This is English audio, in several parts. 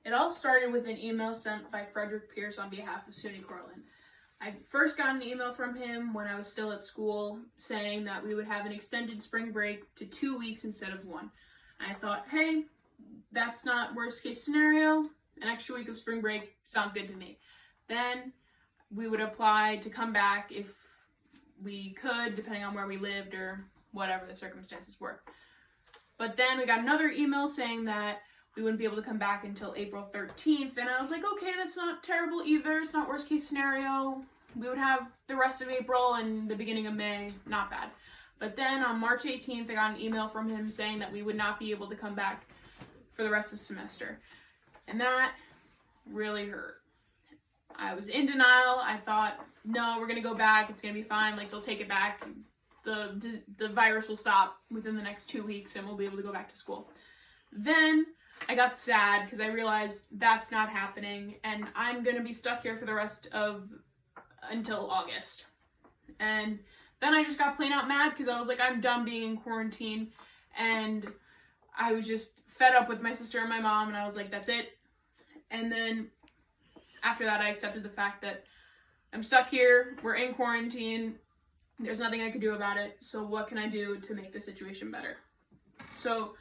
It all started with an email sent by Frederick Pierce on behalf of SUNY Cortland. I first got an email from him when I was still at school saying that we would have an extended spring break to 2 weeks instead of one. I thought, hey, that's not worst case scenario. An extra week of spring break sounds good to me. Then we would apply to come back if we could, depending on where we lived or whatever the circumstances were. But then we got another email saying that we wouldn't be able to come back until April 13th. And I was like, okay, that's not terrible either. It's not worst case scenario. We would have the rest of April and the beginning of May. Not bad. But then on March 18th, I got an email from him saying that we would not be able to come back for the rest of the semester. And that really hurt. I was in denial. I thought, no, we're going to go back. It's going to be fine. Like, they'll take it back. The virus will stop within the next 2 weeks and we'll be able to go back to school. Then I got sad because I realized that's not happening and I'm going to be stuck here for the rest of until August. And then I just got plain out mad because I was like, I'm done being in quarantine, and I was just fed up with my sister and my mom, and I was like, that's it. And then after that, I accepted the fact that I'm stuck here, we're in quarantine, there's nothing I can do about it, so what can I do to make the situation better? So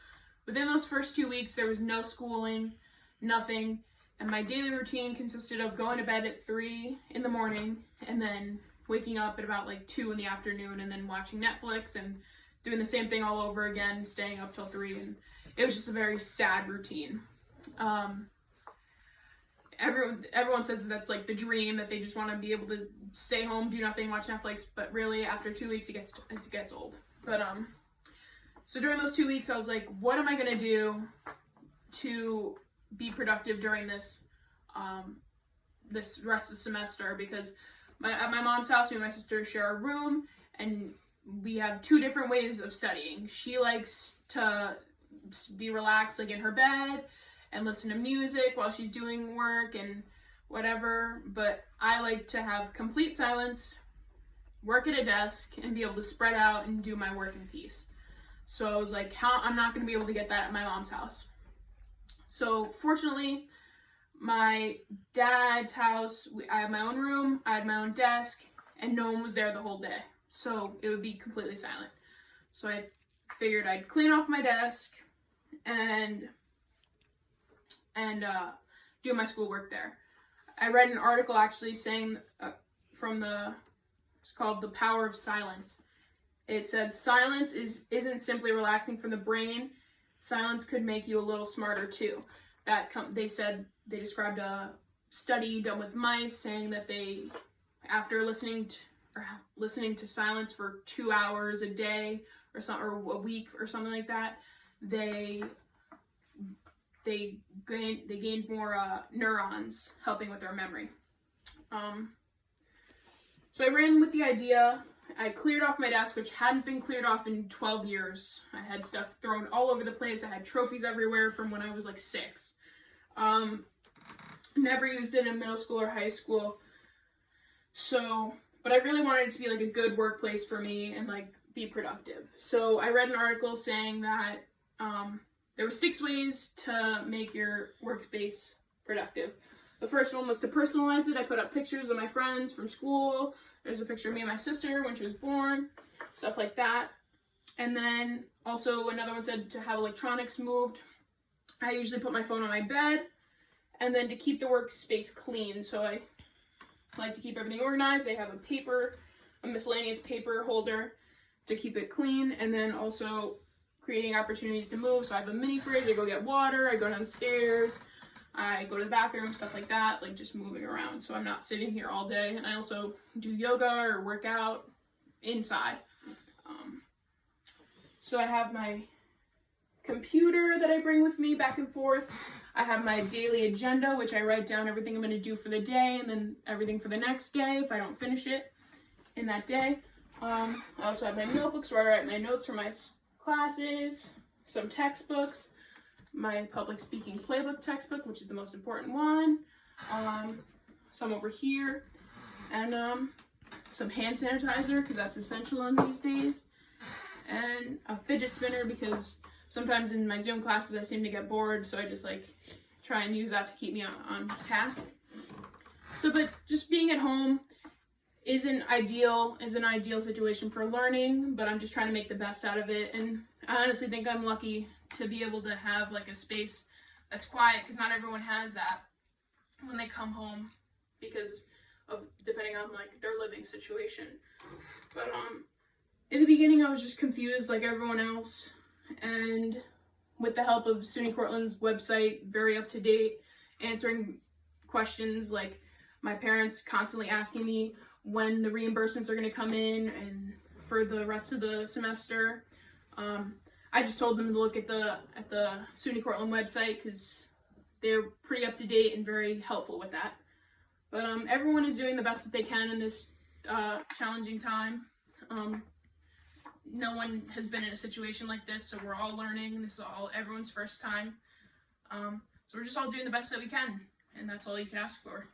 within those first 2 weeks, there was no schooling, nothing, and my daily routine consisted of going to bed at 3 in the morning and then waking up at about like 2 in the afternoon and then watching Netflix and doing the same thing all over again, staying up till 3, and it was just a very sad routine. Everyone says that's like the dream, that they just want to be able to stay home, do nothing, watch Netflix, but really after 2 weeks it gets old. But so during those 2 weeks I was like, what am I gonna do to be productive during this rest of the semester? Because at my mom's house, me and my sister share a room, and we have 2 different ways of studying. She likes to be relaxed, like in her bed, and listen to music while she's doing work and whatever, but I like to have complete silence, work at a desk, and be able to spread out and do my work in peace. So I was like, I'm not going to be able to get that at my mom's house. So fortunately, my dad's house, I had my own room, I had my own desk, and no one was there the whole day. So it would be completely silent. So I figured I'd clean off my desk and do my schoolwork there. I read an article actually saying it's called The Power of Silence. It said silence isn't simply relaxing from the brain. Silence could make you a little smarter too. They described a study done with mice saying that they, after listening to silence for 2 hours a day or a week or something like that, they gained more neurons, helping with their memory. So I ran with the idea. I cleared off my desk, which hadn't been cleared off in 12 years. I had stuff thrown all over the place. I had trophies everywhere from when I was like 6. Never used it in middle school or high school. But I really wanted it to be like a good workplace for me and like be productive. So I read an article saying that there were 6 ways to make your workspace productive. The first one was to personalize it. I put up pictures of my friends from school. There's a picture of me and my sister when she was born, stuff like that. And then also another one said to have electronics moved. I usually put my phone on my bed, and then to keep the workspace clean. So I like to keep everything organized. I have a miscellaneous paper holder to keep it clean, and then also creating opportunities to move. So I have a mini fridge. I go get water. I go downstairs. I go to the bathroom, stuff like that, like just moving around. So I'm not sitting here all day. And I also do yoga or work out inside. So I have my computer that I bring with me back and forth. I have my daily agenda, which I write down everything I'm going to do for the day and then everything for the next day if I don't finish it in that day. I also have my notebooks where I write my notes for my classes, some textbooks, my public speaking playbook textbook, which is the most important one, some over here, and some hand sanitizer because that's essential in these days, and a fidget spinner because sometimes in my Zoom classes I seem to get bored, so I just like try and use that to keep me on task. So, but just being at home is an ideal situation for learning, but I'm just trying to make the best out of it. And I honestly think I'm lucky to be able to have like a space that's quiet, because not everyone has that when they come home, because of depending on like their living situation. But in the beginning I was just confused like everyone else, and with the help of SUNY Cortland's website, very up to date, answering questions like my parents constantly asking me when the reimbursements are going to come in and for the rest of the semester. I just told them to look at the SUNY Cortland website, because they're pretty up to date and very helpful with that. But everyone is doing the best that they can in this challenging time. No one has been in a situation like this, so we're all learning. This is all everyone's first time. So we're just all doing the best that we can, and that's all you can ask for.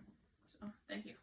So thank you.